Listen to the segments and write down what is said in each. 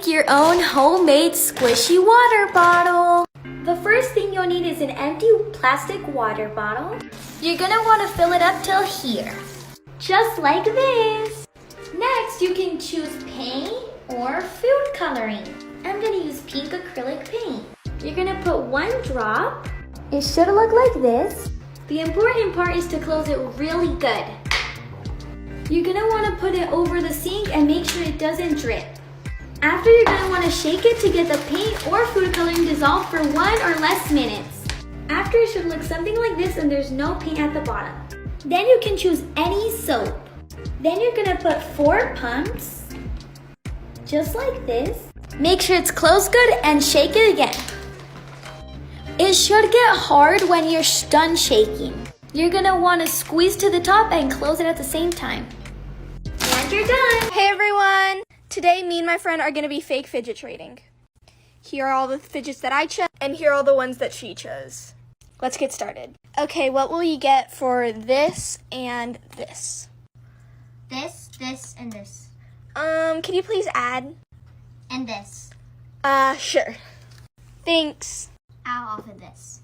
make your own homemade squishy water bottle. The first thing you'll need is an empty plastic water bottle. You're gonna want to fill it up till here, just like this. Next, you can choose paint or food coloring. I'm gonna use pink acrylic paint. You're gonna put 1 drop. It should look like this. The important part is to close it really good. You're gonna wanna put it over the sink and make sure it doesn't drip. After, you're gonna wanna shake it to get the paint or food coloring dissolved for 1 or less minutes. After, it should look something like this and there's no paint at the bottom. Then you can choose any soap. Then you're gonna put 4 pumps, just like this. Make sure it's closed good and shake it again. It should get hard when you're done shaking. You're gonna wanna squeeze to the top and close it at the same time. And you're done. Hey everyone! Today me and my friend are gonna be fake fidget trading. Here are all the fidgets that I chose, and here are all the ones that she chose. Let's get started. Okay, what will you get for this and this? This, and this. Can you please add? And this. Sure. Thanks. I'll offer this.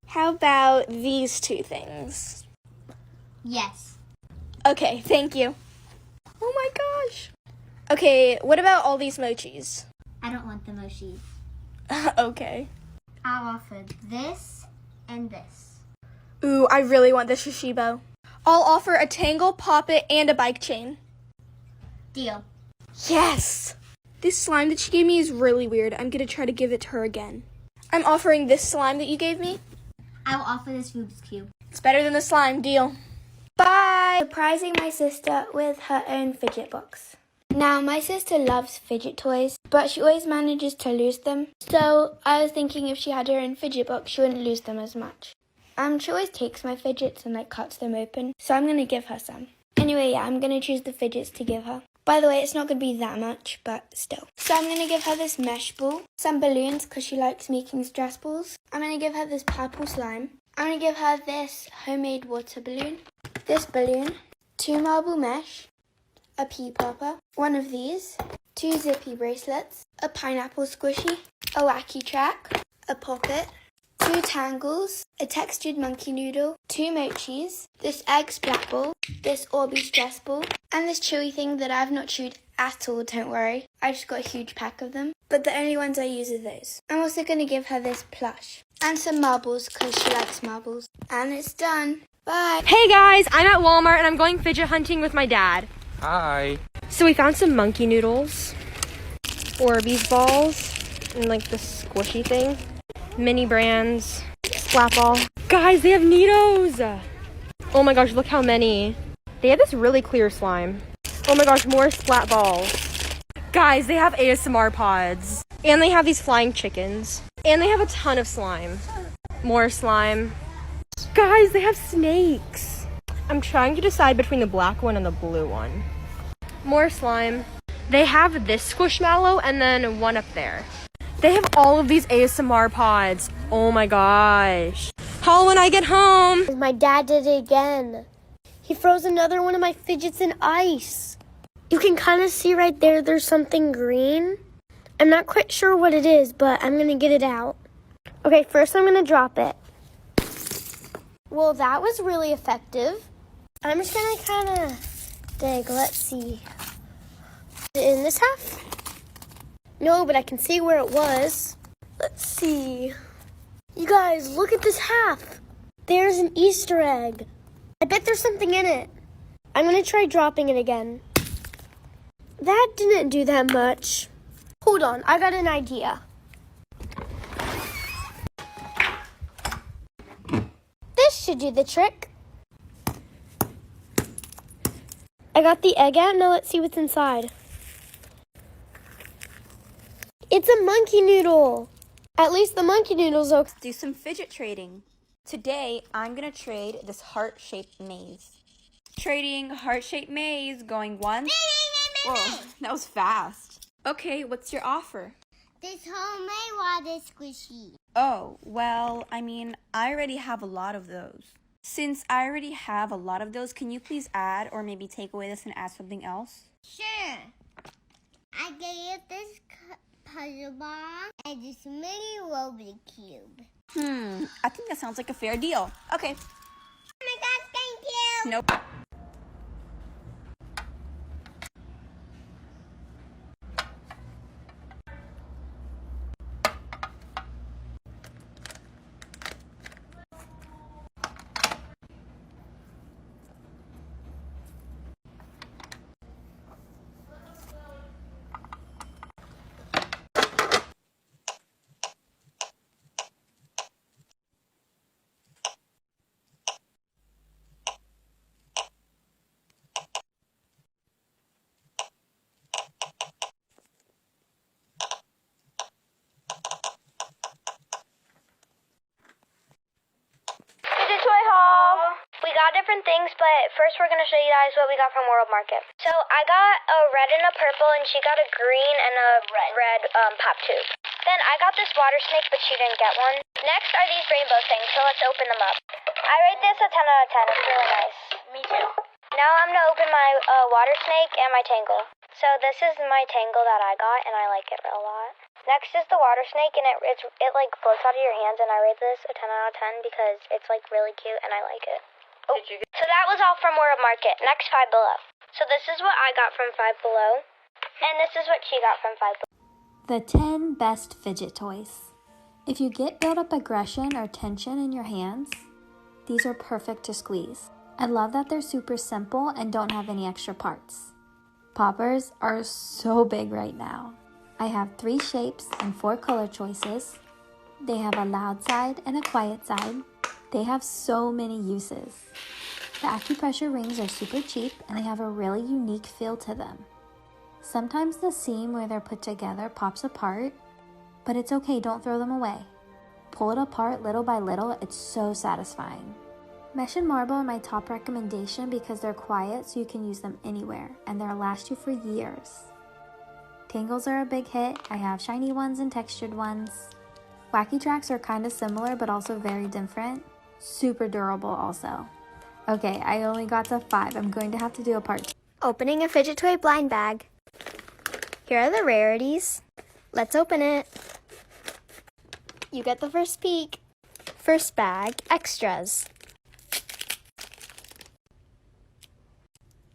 How about these 2 things? Yes. Okay, thank you. Oh my gosh. Okay, what about all these mochis? I don't want the mochi. Okay. I'll offer this and this. Ooh, I really want this Shishibo. I'll offer a Tangle, Poppet, and a bike chain. Deal. Yes! This slime that she gave me is really weird. I'm gonna try to give it to her again. I'm offering this slime that you gave me. I will offer this Rubik's Cube. It's better than the slime. Deal. Bye! Surprising my sister with her own fidget box. Now, my sister loves fidget toys, but she always manages to lose them. So I was thinking if she had her own fidget box, she wouldn't lose them as much. She always takes my fidgets and cuts them open, so I'm gonna give her some. Anyway, yeah, I'm gonna choose the fidgets to give her. By the way, it's not gonna be that much, but still. So I'm gonna give her this mesh ball, some balloons because she likes making stress balls. I'm gonna give her this purple slime. I'm gonna give her this homemade water balloon, this balloon, 2 marble mesh, a pea popper, 1 of these, 2 zippy bracelets, a pineapple squishy, a wacky track, a poppet, 2 tangles, a textured monkey noodle, 2 mochis, this egg splat ball, this Orby stress ball, and this chewy thing that I've not chewed at all, don't worry. I just got a huge pack of them, but the only ones I use are those. I'm also going to give her this plush, and some marbles because she likes marbles. And it's done. Bye! Hey guys, I'm at Walmart and I'm going fidget hunting with my dad. Hi. So we found some monkey noodles, Orbeez balls, and the squishy thing, mini brands, splat ball. Guys, they have Neatos! Oh my gosh, look how many. They have this really clear slime. Oh my gosh, more splat balls. Guys, they have ASMR pods. And they have these flying chickens. And they have a ton of slime. More slime. Guys, they have snakes. I'm trying to decide between the black one and the blue one. More slime. They have this squishmallow and then one up there. They have all of these ASMR pods. Oh my gosh. Haul when I get home. My dad did it again. He froze another one of my fidgets in ice. You can kind of see right there, there's something green. I'm not quite sure what it is, but I'm going to get it out. Okay, first I'm going to drop it. Well, that was really effective. I'm just going to kind of dig. Let's see. Is it in this half? No, but I can see where it was. Let's see. You guys, look at this half. There's an Easter egg. I bet there's something in it. I'm going to try dropping it again. That didn't do that much. Hold on, I got an idea. This should do the trick. I got the egg out, now let's see what's inside. It's a monkey noodle. At least the monkey noodle's okay. Do some fidget trading. Today, I'm gonna trade this heart-shaped maze. Trading heart-shaped maze, going once. Whoa, that was fast. Okay, what's your offer? This homemade water squishy. Oh, well, I already have a lot of those. Since I already have a lot of those, can you please add or maybe take away this and add something else? Sure. I gave this puzzle box and this mini Rubik cube. I think that sounds like a fair deal. Okay. Oh my gosh, thank you. Nope. Fidget toy haul. We got different things, but first we're going to show you guys what we got from World Market. So I got a red and a purple, and she got a green and a red pop tube. Then I got this water snake, but she didn't get one. Next are these rainbow things, so let's open them up. I rate this a 10 out of 10. It's really nice. Me too. Now I'm going to open my water snake and my tangle. So this is my tangle that I got, and I like it a lot. Next is the water snake, and it like floats out of your hands, and I rate this a 10 out of 10 because it's like really cute, and I like it. Oh, so that was all from World Market. Next, Five Below. So this is what I got from Five Below, and this is what she got from Five Below. The 10 best fidget toys. If you get built up aggression or tension in your hands, these are perfect to squeeze. I love that they're super simple and don't have any extra parts. Poppers are so big right now. I have 3 shapes and 4 color choices. They have a loud side and a quiet side. They have so many uses. The acupressure rings are super cheap and they have a really unique feel to them. Sometimes the seam where they're put together pops apart, but it's okay, don't throw them away. Pull it apart little by little, it's so satisfying. Mesh and marble are my top recommendation because they're quiet so you can use them anywhere and they'll last you for years. Tangles are a big hit. I have shiny ones and textured ones. Wacky tracks are kind of similar but also very different. Super durable also. Okay, I only got to 5. I'm going to have to do a part 2. Opening a fidget toy blind bag. Here are the rarities. Let's open it. You get the first peek. First bag, extras.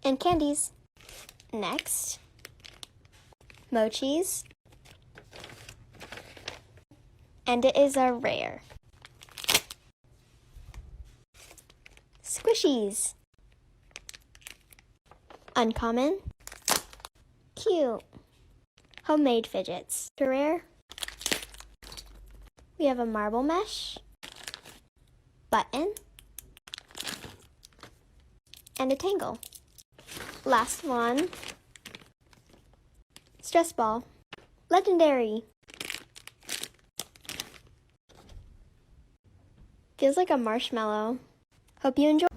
And candies. Next, mochis. And it is a rare. Squishies. Uncommon. Cute. Homemade fidgets. Rare. We have a marble mesh. Button. And a tangle. Last one. Stress ball. Legendary. Feels like a marshmallow. Hope you enjoy.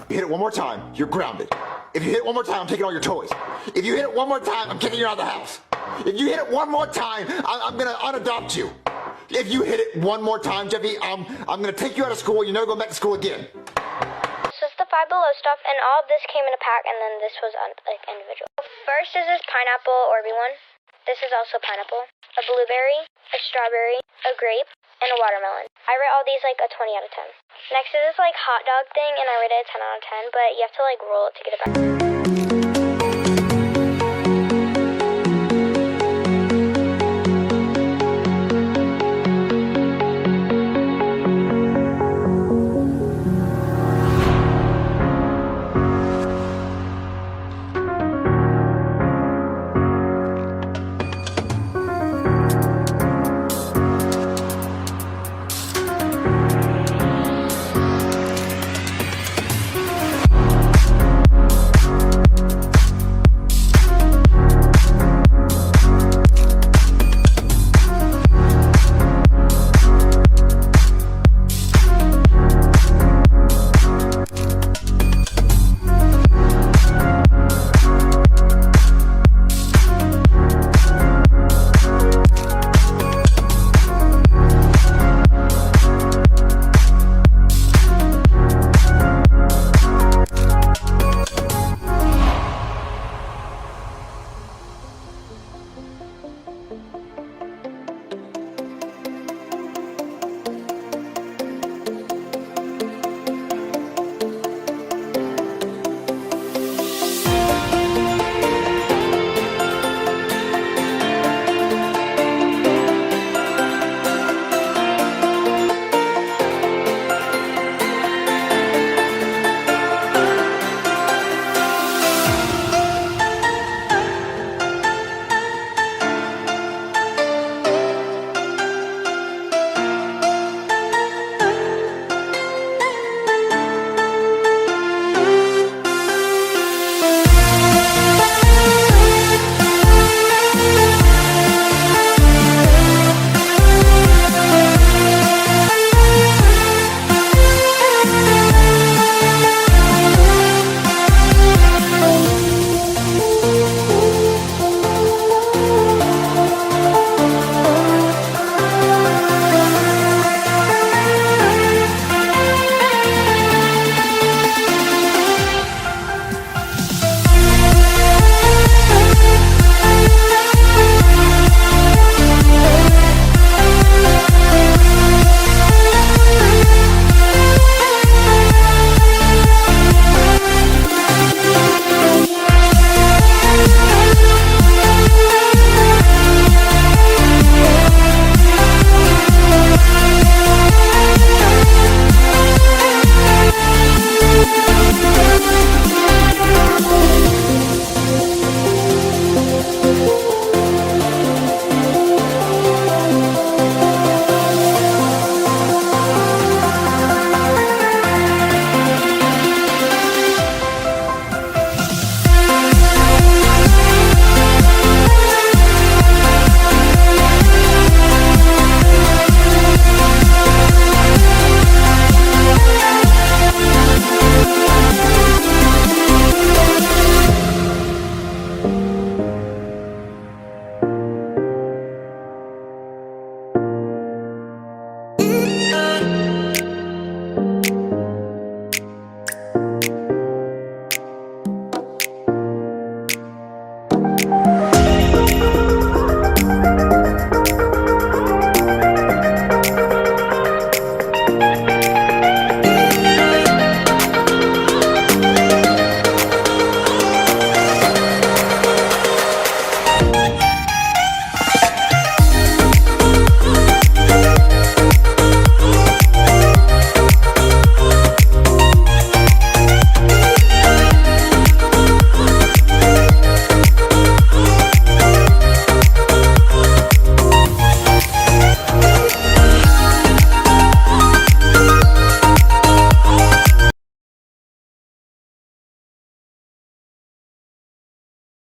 You hit it one more time, you're grounded. If you hit it one more time, I'm taking all your toys. If you hit it one more time, I'm kicking you out of the house. If you hit it one more time, I'm gonna unadopt you. If you hit it one more time, Jeffy, I'm gonna take you out of school. You're never going back to school again. This is the Five Below stuff, and all of this came in a pack, and then this was like individual. First is this pineapple Orby one. This is also pineapple, a blueberry, a strawberry, a grape, and a watermelon. I rate all these like a 20 out of 10. Next is this like hot dog thing, and I rate it a 10 out of 10, but you have to like roll it to get it back.